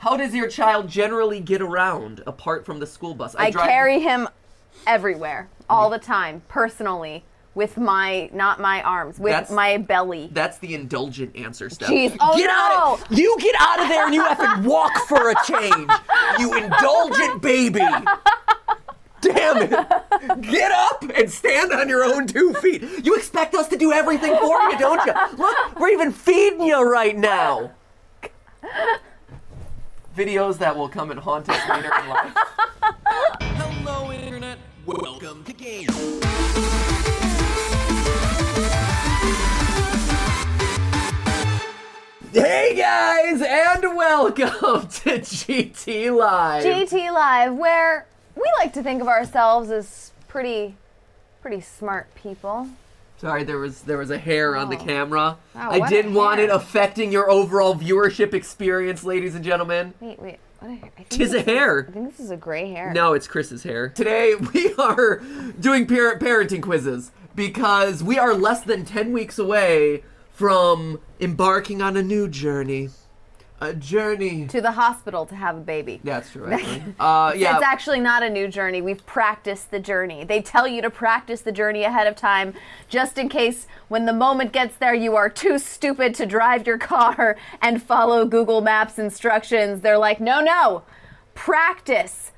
How does your child generally get around apart from the school bus? I carry him everywhere, all the time, personally, with not my arms, with my belly. That's the indulgent answer, Steph. Jeez, You get out of there and you effing walk for a change, you indulgent baby. Damn it. Get up and stand on your own 2 feet. You expect us to do everything for you, don't you? Look, we're even feeding you right now. Videos that will come and haunt us later in life. Hello, Internet. Welcome to Game. Hey guys, and welcome to GTLive. GTLive, where we like to think of ourselves as pretty smart people. Sorry, there was a hair on the camera. Wow, I didn't want it affecting your overall viewership experience, ladies and gentlemen. Wait, what a hair? Tis a hair. I think this is a gray hair. No, it's Chris's hair. Today we are doing parenting quizzes because we are less than 10 weeks away from embarking on a new journey. A journey to the hospital to have a baby. That's true, actually. Yeah. It's actually not a new journey. We've practiced the journey. They tell you to practice the journey ahead of time, just in case when the moment gets there, you are too stupid to drive your car and follow Google Maps instructions. They're like, no, practice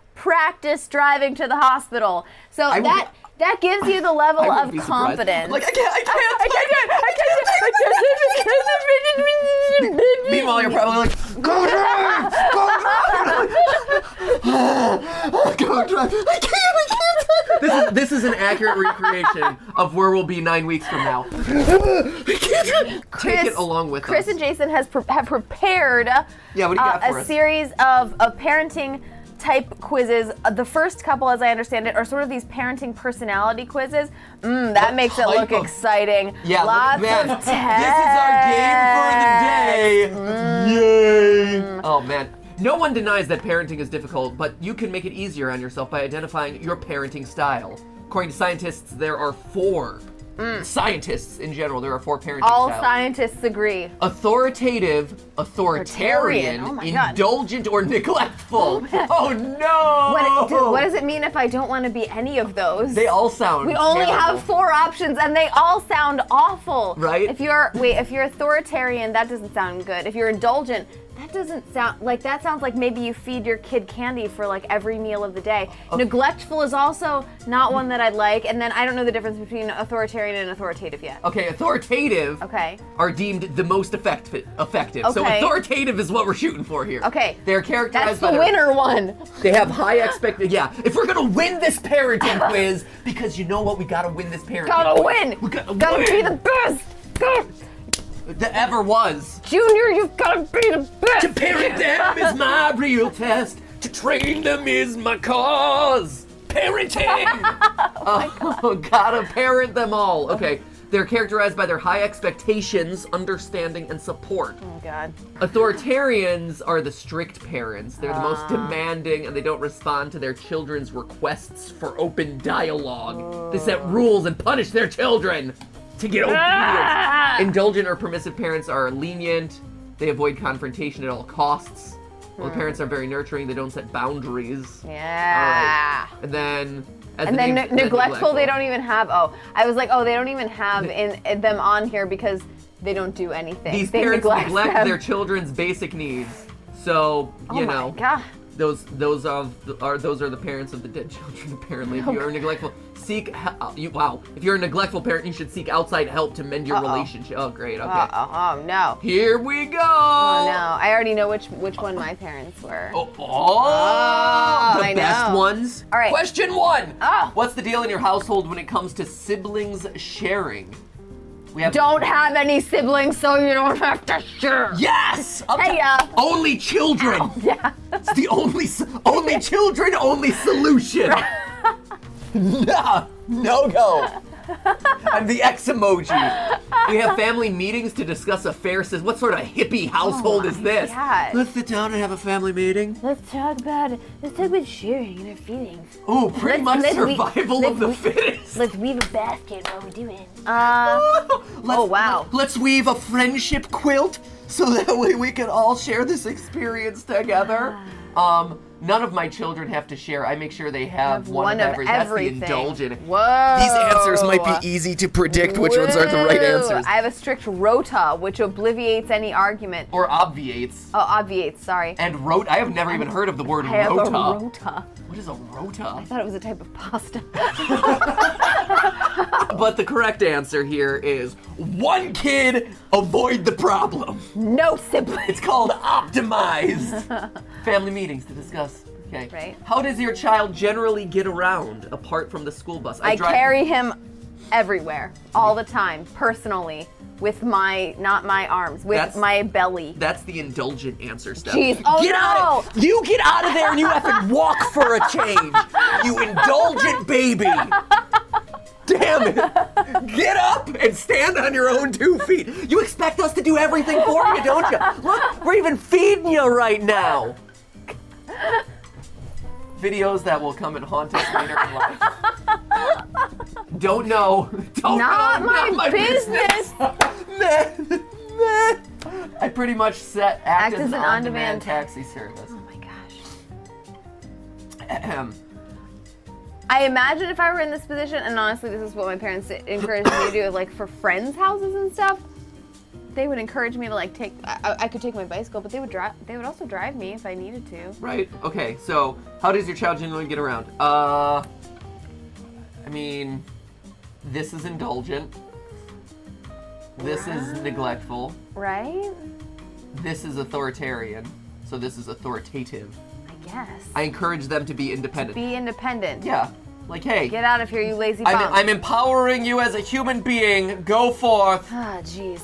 driving to the hospital. So that gives you the level of confidence. Like, I can't. Meanwhile, you're probably like, go drive! Go drive! I can't! This is an accurate recreation of where we'll be 9 weeks from now. I can't! Take it along with Chris us. and Jason have prepared what do you got for a us? series of parenting type quizzes. The first couple, as I understand it, are sort of these parenting personality quizzes. That makes it look exciting. Yeah, lots man, of tests. This is our game for the day. Yay! Oh man. No one denies that parenting is difficult, but you can make it easier on yourself by identifying your parenting style. According to scientists, there are 4. Scientists in general, there are 4 parenting All styles. scientists agree. Authoritative, authoritarian, Oh my God. indulgent, or neglectful. Oh no! What does it mean if I don't want to be any of those? They all sound We only terrible. have 4 options, and they all sound awful. Right? If you're authoritarian, that doesn't sound good. If you're indulgent, that doesn't sound like, that sounds like maybe you feed your kid candy for like every meal of the day. Okay. Neglectful is also not one that I'd like, and then I don't know the difference between authoritarian and authoritative yet. Okay, authoritative are deemed the most effective. So Okay. authoritative is what we're shooting for here. Okay. They're characterized That's the winner one. They have high expectations. Yeah, if we're gonna win this parenting quiz, because you know what, we gotta win this parenting Gotta quiz. win. We gotta be the best. that ever was. Junior, you've gotta be the best. To parent them is my real test. To train them is my cause. Parenting! Gotta parent them all. Okay, they're characterized by their high expectations, understanding, and support. Oh, God. Authoritarians are the strict parents. They're the most demanding, and they don't respond to their children's requests for open dialogue. They set rules and punish their children to get obedience. Indulgent or permissive parents are lenient. They avoid confrontation at all costs. Well, the parents are very nurturing. They don't set boundaries. Yeah. All right. And then... neglectful, they don't even have, I was like, they don't even have in them on here because they don't do anything. These they parents neglect them. their children's basic needs. So, you know. My God. Those are the parents of the dead children. Apparently, if you are neglectful, seek if you're a neglectful parent, you should seek outside help to mend your relationship. Oh, great. Okay. Oh no. Here we go. Oh no. I already know which one my parents were. The I best know. ones. All right. Question 1. Oh. What's the deal in your household when it comes to siblings sharing? We have Don't have any siblings, so you don't have to share. Yes. Hey, Only children. Yeah. It's the only children, only solution. No go. I'm the X emoji. We have family meetings to discuss affairs. What sort of hippie household is this? God. Let's sit down and have a family meeting. Let's talk about sharing and our feelings. Oh, pretty much let's survival of the fittest. Let's weave a basket while we're doing. Wow. Let's weave a friendship quilt. so that way we can all share this experience together. None of my children have to share. I make sure they have one of everything. That's the indulgent. Whoa. These answers might be easy to predict which ones are the right answers. I have a strict rota, which obviates any argument. Or obviates. Oh, obviates, sorry. And rota. I have never even heard of the word I have rota. a rota. What is a rota? I thought it was a type of pasta. But the correct answer here is one kid, avoid the problem. No siblings. It's called optimize. Family meetings to discuss. Okay. Right. How does your child generally get around apart from the school bus? I carry him everywhere, all the time, personally, with not my arms, with my belly. That's the indulgent answer, Steph. Jeez, You get out of there and you have to walk for a change. You indulgent baby. Damn it. Get up and stand on your own 2 feet. You expect us to do everything for you, don't you? Look, we're even feeding you right now. Videos that will come and haunt us later in life. Don't know. Not my business. I pretty much act as an on-demand on-demand taxi service. Oh my gosh. I imagine if I were in this position, and honestly, this is what my parents encouraged me to do, like for friends' houses and stuff. They would encourage me to like I could take my bicycle, but they would also drive me if I needed to. Right. Okay. So, how does your child generally get around? I mean, this is indulgent. This is neglectful. Right? This is authoritarian. So this is authoritative. I guess. I encourage them to be independent. Be independent. Yeah. Like, hey. Get out of here, you lazy bum. I'm empowering you as a human being. Go forth. Ah, jeez.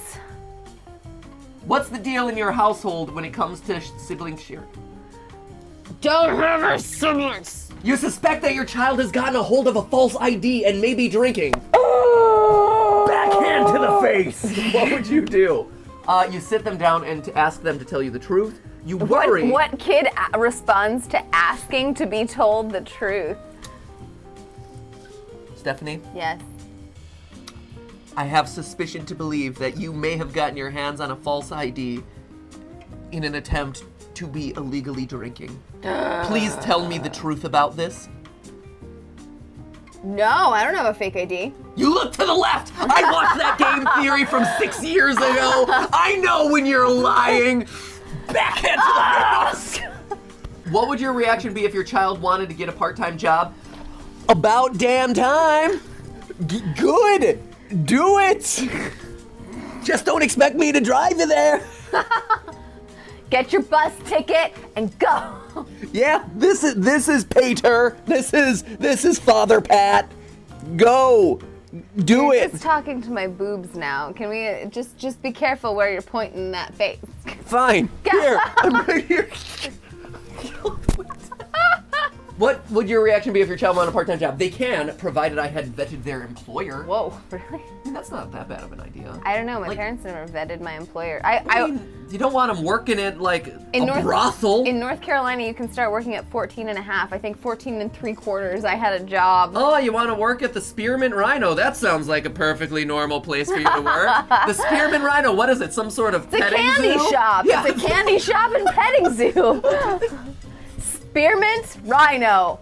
What's the deal in your household when it comes to sibling sharing? Don't have any siblings. You suspect that your child has gotten a hold of a false ID and may be drinking. Backhand to the face. What would you do? You sit them down and ask them to tell you the truth. You worry. What kid responds to asking to be told the truth? Stephanie? Yes. I have suspicion to believe that you may have gotten your hands on a false ID in an attempt to be illegally drinking. Please tell me the truth about this. No, I don't have a fake ID. You look to the left! I watched that game theory from 6 years ago! I know when you're lying! Backhand to the face! What would your reaction be if your child wanted to get a part-time job? About damn time! Good! Do it! Just don't expect me to drive you there! Get your bus ticket and go! Yeah, this is Pater. This is Father Pat. Go. Do You're it. just talking to my boobs now. Can we just be careful where you're pointing that face? Fine. Here. I'm right here. What would your reaction be if your child wanted a part-time job? They can, provided I had vetted their employer. Whoa, really? I mean, that's not that bad of an idea. I don't know. My parents never vetted my employer. I mean, you don't want them working at like a brothel. In North Carolina, you can start working at 14 and a half. I think 14 and 3/4. I had a job. Oh, you want to work at the Spearmint Rhino? That sounds like a perfectly normal place for you to work. The Spearmint Rhino, what is it? Some sort of petting zoo? It's a candy shop. Yeah. It's a candy shop and petting zoo. Spearmint Rhino.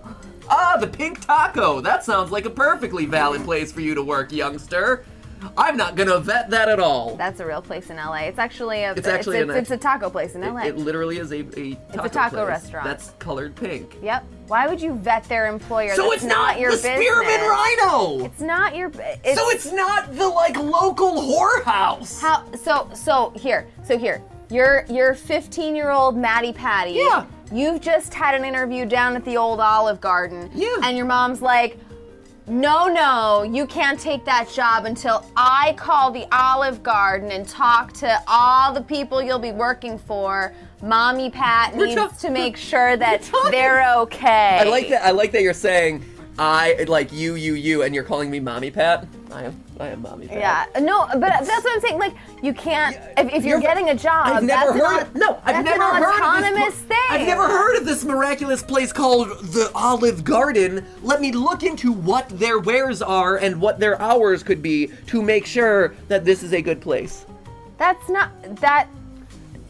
Ah, the Pink Taco. That sounds like a perfectly valid place for you to work, youngster. I'm not gonna vet that at all. That's a real place in LA. It's actually a It's a taco place in LA. It literally is a taco place restaurant. that's colored pink. Yep. Why would you vet their employer? So That's it's not your the business. Spearmint Rhino. It's not your. So it's not the like local whorehouse. How? So here. You're 15-year-old Maddie Patty. Yeah. You've just had an interview down at the old Olive Garden. Yeah. And your mom's like, no, you can't take that job until I call the Olive Garden and talk to all the people you'll be working for. Mommy Pat needs to make sure that they're okay. I like that you're saying I like you, and you're calling me Mommy Pat. I am Mommy Pat. Yeah, no, but that's what I'm saying. Like, you can't if you're getting a job. I've never heard. I've never heard of autonomous thing. I've never heard of this miraculous place called the Olive Garden. Let me look into what their wares are and what their hours could be to make sure that this is a good place. That's not that.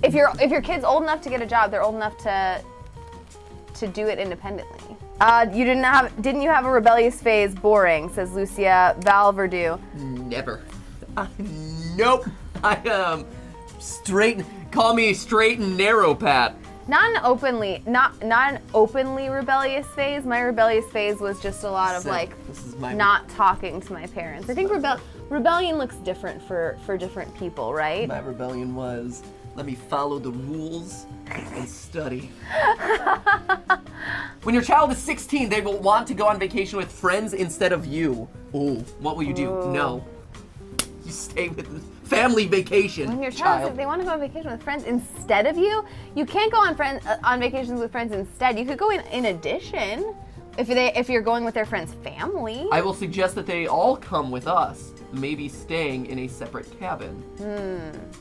If your kid's old enough to get a job, they're old enough to do it independently. Didn't you have a rebellious phase? Boring, says Lucia Valverdu. Never. Nope. I am straight. Call me straight and narrow, Pat. Not an openly rebellious phase. My rebellious phase was just a lot of not talking to my parents. I think rebellion looks different for different people, right? My rebellion was, let me follow the rules and study. When your child is 16, they will want to go on vacation with friends instead of you. Ooh, what will you do? Ooh. No. You stay with family vacation. When your child, if they want to go on vacation with friends instead of you, you can't go on vacations with friends instead. You could go in addition if you're going with their friend's family. I will suggest that they all come with us, maybe staying in a separate cabin.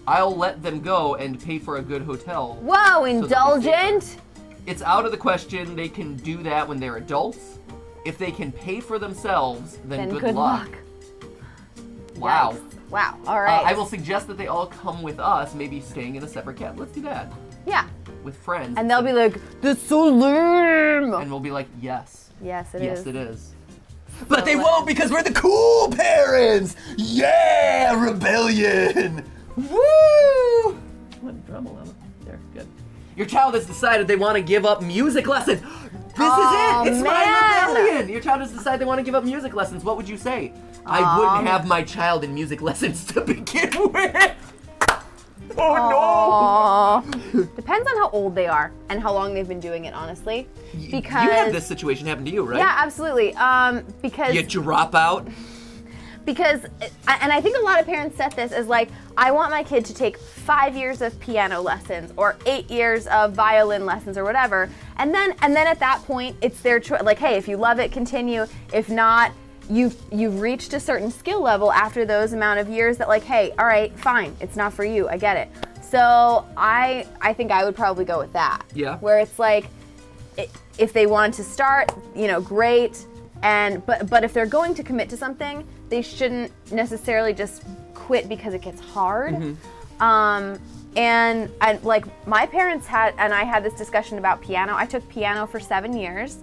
I'll let them go and pay for a good hotel. Whoa, indulgent! It's out of the question. They can do that when they're adults. If they can pay for themselves, then good luck. Wow. Yikes. Wow, all right. I will suggest that they all come with us, maybe staying in a separate cabin. Let's do that. Yeah. With friends. And they'll be like, that's so lame! And we'll be like, yes. Yes, it is. Yes, it is. But they won't because we're the cool parents! Yeah, rebellion! Woo! What drama level? There, good. Your child has decided they want to give up music lessons. This is it! It's my rebellion! Your child has decided they want to give up music lessons. What would you say? I wouldn't have my child in music lessons to begin with. Oh no! Depends on how old they are and how long they've been doing it, honestly. Because you had this situation happen to you, right? Yeah, absolutely. Because you drop out. Because, and I think a lot of parents set this as like, I want my kid to take 5 years of piano lessons or 8 years of violin lessons or whatever, and then at that point it's their choice. Like, hey, if you love it, continue. If not, you've reached a certain skill level after those amount of years that like, hey, all right, fine, it's not for you. I get it. So I think I would probably go with that. Yeah. Where it's like, if they wanted to start, great. But if they're going to commit to something, they shouldn't necessarily just quit because it gets hard. And like my parents had, and I had this discussion about piano. I took piano for 7 years,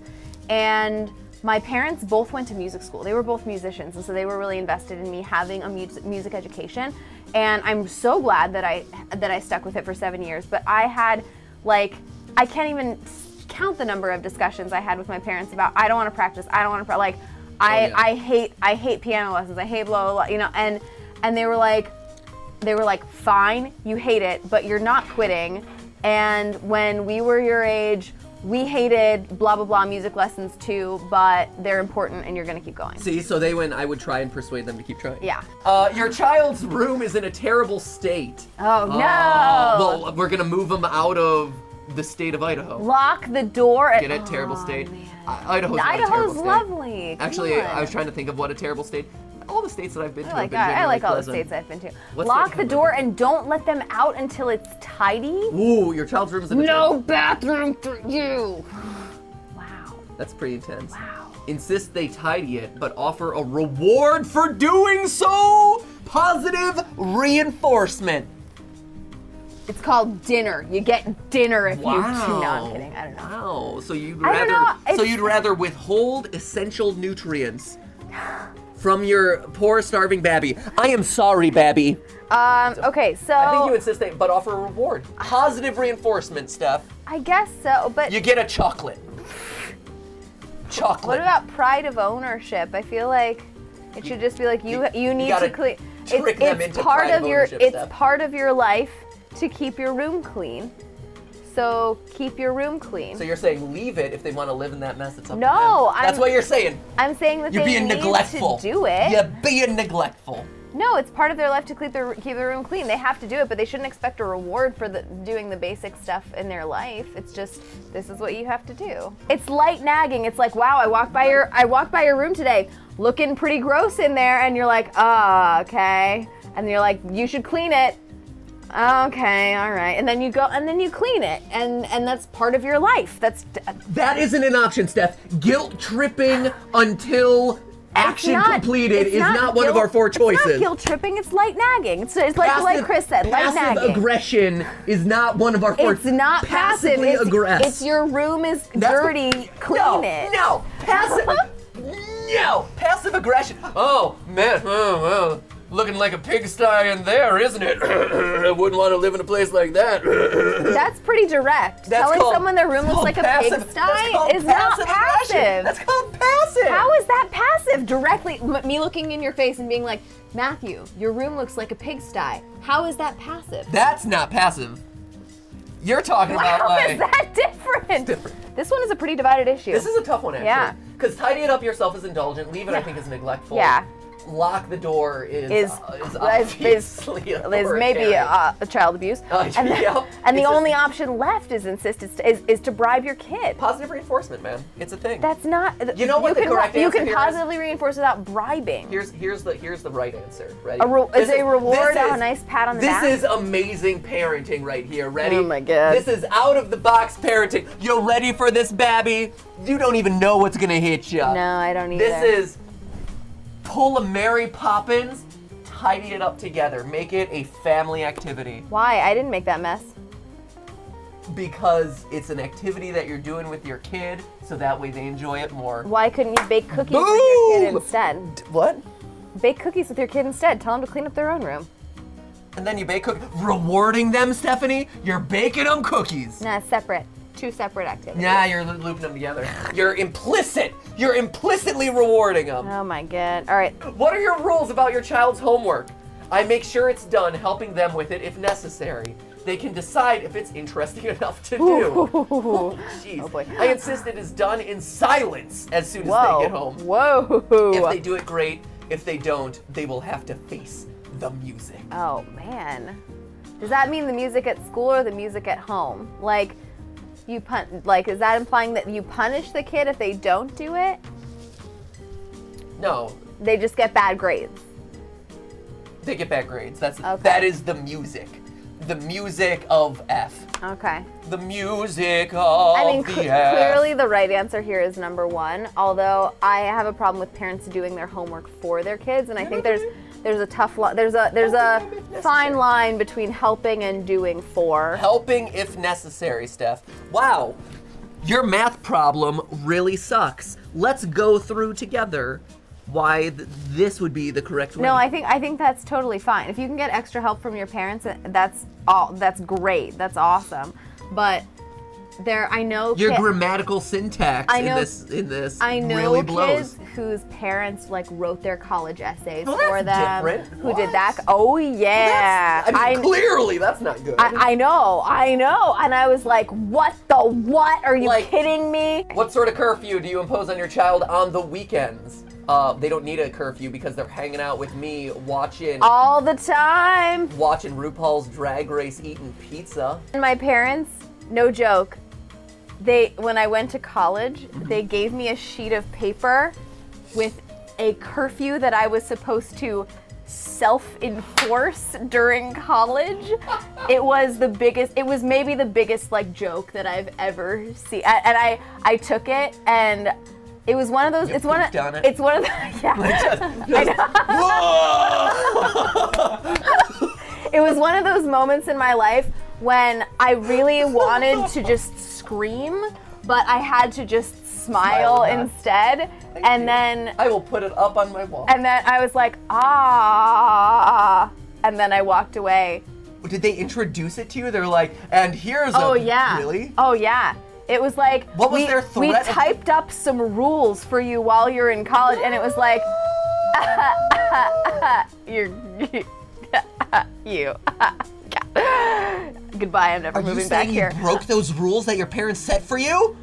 and my parents both went to music school. They were both musicians, and so they were really invested in me having a music education. And I'm so glad that I stuck with it for 7 years. But I had I can't even count the number of discussions I had with my parents about I don't want to practice. I don't want to I hate piano lessons. I hate blah blah blah. And they were like, fine, you hate it, but you're not quitting. And when we were your age, we hated blah blah blah music lessons too, but they're important and you're gonna keep going. See, so I would try and persuade them to keep trying. Yeah. Your child's room is in a terrible state. Oh no. Well, we're gonna move them out of the state of Idaho. Lock the door. Get a terrible state. Idaho's not a terrible state. Lovely. Actually, I was trying to think of what a terrible state. All the states that I've been to have been I like all pleasant. the states I've been to. What's Lock the door and don't let them out until it's tidy. Ooh, your child's room is in a No bathroom for you. Wow. That's pretty intense. Wow. Insist they tidy it, but offer a reward for doing so. Positive reinforcement. It's called dinner. You get dinner if you. No, I'm kidding. I don't know. Wow. So you'd rather withhold essential nutrients from your poor starving babby. I am sorry, babby. Okay, so I think you insist they, but offer a reward. Positive reinforcement, Steph. I guess so, but You get a chocolate. Chocolate. what about pride of ownership? I feel like it should just be like you need gotta to clean. trick them into part pride of of your ownership, it's Steph. part of your life to keep your room clean. So keep your room clean. So you're saying leave it if they want to live in that mess. It's up to them. No, That's what you're saying. I'm saying that You're they being need neglectful. to do it. You're being neglectful. No, it's part of their life to keep their room clean. They have to do it, but they shouldn't expect a reward for doing the basic stuff in their life. It's just, this is what you have to do. It's light nagging. It's like, wow, I walked by your room today, looking pretty gross in there, and you're like, okay. And you're like, you should clean it. Okay, all right. And then you go and then you clean it, and that's part of your life. That isn't an option, Steph. Guilt tripping until action completed is not one of our 4 choices. It's not guilt tripping, it's light nagging. It's like Chris said, light nagging. Passive aggression is not one of our 4. It's not passive. It's your room is dirty, clean it. No, passive. No, passive aggression. Oh, man, well, looking like a pigsty in there, isn't it? I wouldn't want to live in a place like that. That's pretty direct. Telling someone their room looks like a pigsty is not passive. That's called passive. How is that passive? Directly, me looking in your face and being like, Matthew, your room looks like a pigsty. How is that passive? That's not passive. You're talking about like... How is that different? It's different. This one is a pretty divided issue. This is a tough one, actually. Yeah. Because tidy it up yourself is indulgent. Leave it, I think, is neglectful. Yeah. Lock the door is obviously maybe a child abuse. And the only option left is is to bribe your kid. Positive reinforcement, man. It's a thing. That's not. You know what the correct answer You can here positively reinforce without bribing. Here's the right answer. Ready? Is a reward a nice pat on the back? This is amazing parenting right here. Ready? Oh my God. This is out of the box parenting. You ready for this, babby? You don't even know what's gonna hit you. No, I don't either. This is pull a Mary Poppins, tidy it up together. Make it a family activity. Why? I didn't make that mess. Because it's an activity that you're doing with your kid, so that way they enjoy it more. Why couldn't you bake cookies with your kid instead? What? Bake cookies with your kid instead. Tell them to clean up their own room. And then you bake cookies. Rewarding them, Stephanie? You're baking them cookies. Nah, separate. 2 separate activities. Nah, you're looping them together. You're implicitly rewarding them. Oh my God. All right. What are your rules about your child's homework? I make sure it's done, helping them with it if necessary. They can decide if it's interesting enough to do. Oh, jeez. Oh boy. I insist it is done in silence as soon as they get home. Whoa. If they do it, great. If they don't, they will have to face the music. Oh man. Does that mean the music at school or the music at home? Like, is that implying that you punish the kid if they don't do it? No. They just get bad grades. They get bad grades. Okay. That is the music. The music of F. Okay. The music of the F. Clearly the right answer here is number 1, although I have a problem with parents doing their homework for their kids, and I think there's a tough there's a fine line between helping and doing for. Helping if necessary, Steph. Wow. Your math problem really sucks. Let's go through together why this would be the correct way. No, I think that's totally fine. If you can get extra help from your parents, that's great. That's awesome. But I know your grammatical syntax in this I know really blows. Kids whose parents wrote their college essays well, for them. Different. Who did that? Oh yeah. Well, clearly that's not good. I know, and I was like, what? Are you kidding me? What sort of curfew do you impose on your child on the weekends? They don't need a curfew because they're hanging out with me watching all the time. Watching RuPaul's Drag Race, eating pizza. And my parents, no joke, when I went to college, they gave me a sheet of paper with a curfew that I was supposed to self-enforce during college. It was maybe the biggest joke that I've ever seen. And I took it, and it was one of those. It's one of the. Yeah. It was one of those moments in my life when I really wanted to just scream, but I had to just smile instead. Then I will put it up on my wall. And then I was like, ah, and then I walked away. Did they introduce it to you? They're like, and here's really? Oh yeah. It was like, what was their threat? We typed up some rules for you while you're in college, and it was like, you. Goodbye, I'm never moving back here. Are you saying you broke those rules that your parents set for you?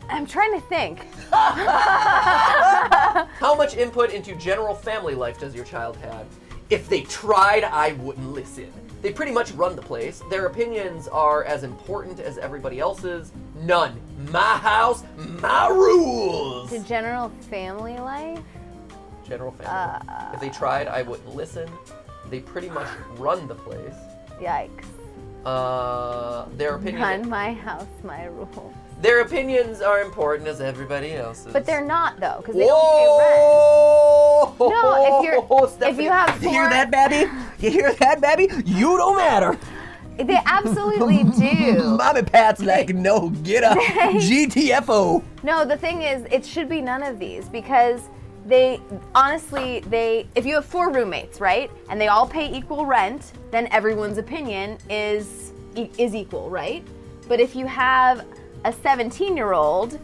I'm trying to think. How much input into general family life does your child have? If they tried, I wouldn't listen. They pretty much run the place. Their opinions are as important as everybody else's. None. My house, my rules. To general family life? General family. If they tried, I wouldn't listen. They pretty much run the place. Yikes. Their opinions. Run my house, my rules. Their opinions are important as everybody else's. But they're not though, because they don't pay rent. Whoa! No, if you have You hear four- that, Babby? You hear that, Babby? You don't matter. They absolutely do. Mommy Pat's like, no, get up. GTFO. No, the thing is, it should be none of these because they honestly, if you have 4 roommates, right, and they all pay equal rent, then everyone's opinion is equal, right? But if you have a 17-year-old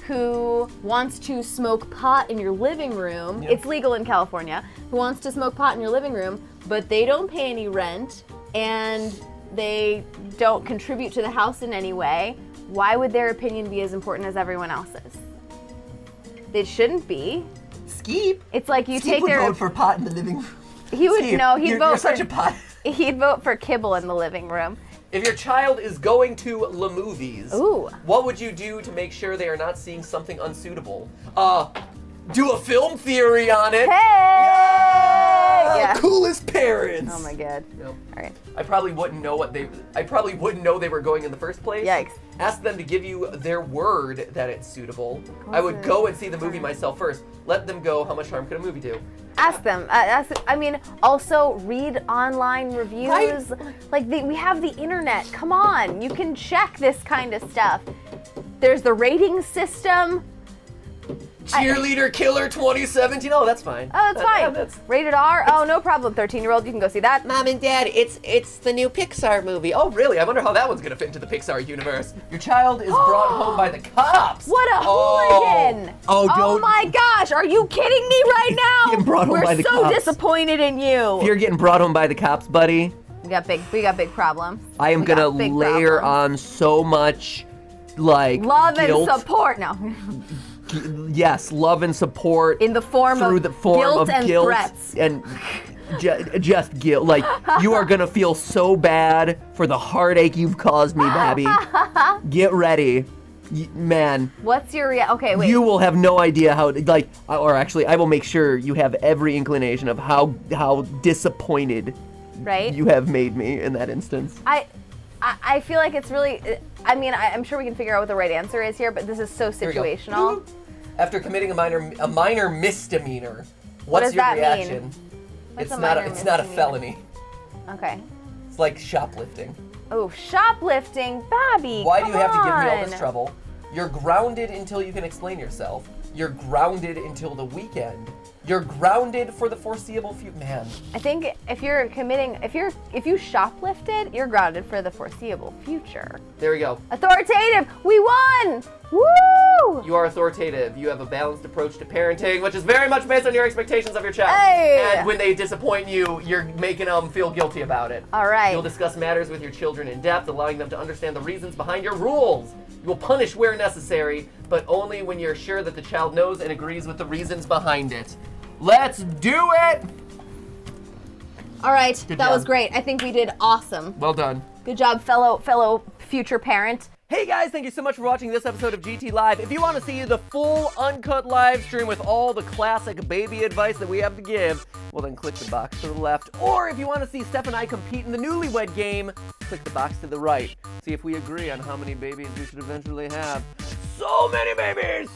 who wants to smoke pot in your living room, it's legal in California, who wants to smoke pot in your living room, but they don't pay any rent and they don't contribute to the house in any way, why would their opinion be as important as everyone else's? It shouldn't be. Skeep. It's like you Skeep take would their. vote for pot in the living room. He would Skeep, no. He'd you're vote for such a pot. He'd vote for kibble in the living room. If your child is going to the movies, Ooh. what would you do to make sure they are not seeing something unsuitable? Do a film theory on it. Hey! Yeah. Coolest parents. Oh my god. Yep. All right. I probably wouldn't know they were going in the first place. Yikes. Ask them to give you their word that it's suitable. I would go and see the movie myself first. Let them go. How much harm could a movie do? Ask them. I mean, also read online reviews. Right. Like we have the internet. Come on, you can check this kind of stuff. There's the rating system. Cheerleader Killer 2017. Oh, that's fine. Oh, that's fine. That's Rated R. Oh, no problem. 13-year-old, you can go see that. Mom and Dad, it's the new Pixar movie. Oh, really? I wonder how that one's gonna fit into the Pixar universe. Your child is brought home by the cops. What a hooligan! Oh, don't. my gosh, are you kidding me right now? Getting brought home We're by the so cops. disappointed in you. If you're getting brought home by the cops, buddy, We got big problems. I am We got gonna big layer problems. on so much, like Love guilt. and support. No. Yes, love and support In the form through of the form guilt of and guilt threats. and just guilt. Like you are gonna feel so bad for the heartache you've caused me, Babby. Get ready, man. What's your okay, wait. You will have no idea how, like, or actually, I will make sure you have every inclination of how disappointed right? you have made me in that instance. I feel like it's really, I mean, I'm sure we can figure out what the right answer is here, but this is so Here we go. situational. After committing a minor misdemeanor, What what's does your that mean? reaction? What's It's a not minor it's not a misdemeanor? felony. Okay. It's like shoplifting. Oh, shoplifting, Babby. Why do you have to give me all come this trouble? You're grounded until you can explain yourself. You're grounded until the weekend. You're grounded for the foreseeable future. Man, I think if you shoplifted, you're grounded for the foreseeable future. there we go. Authoritative, we won! Woo! You are authoritative. You have a balanced approach to parenting, which is very much based on your expectations of your child. Hey! And when they disappoint you, you're making them feel guilty about it. All right. You'll discuss matters with your children in depth, allowing them to understand the reasons behind your rules. You will punish where necessary, but only when you're sure that the child knows and agrees with the reasons behind it. Let's do it! All right, Good that job. was great. I think we did awesome. Well done. Good job, fellow future parent. Hey guys, thank you so much for watching this episode of GTLive. If you want to see the full uncut live stream with all the classic baby advice that we have to give, well then click the box to the left. Or if you want to see Steph and I compete in the newlywed game, click the box to the right. See if we agree on how many babies we should eventually have. So many babies!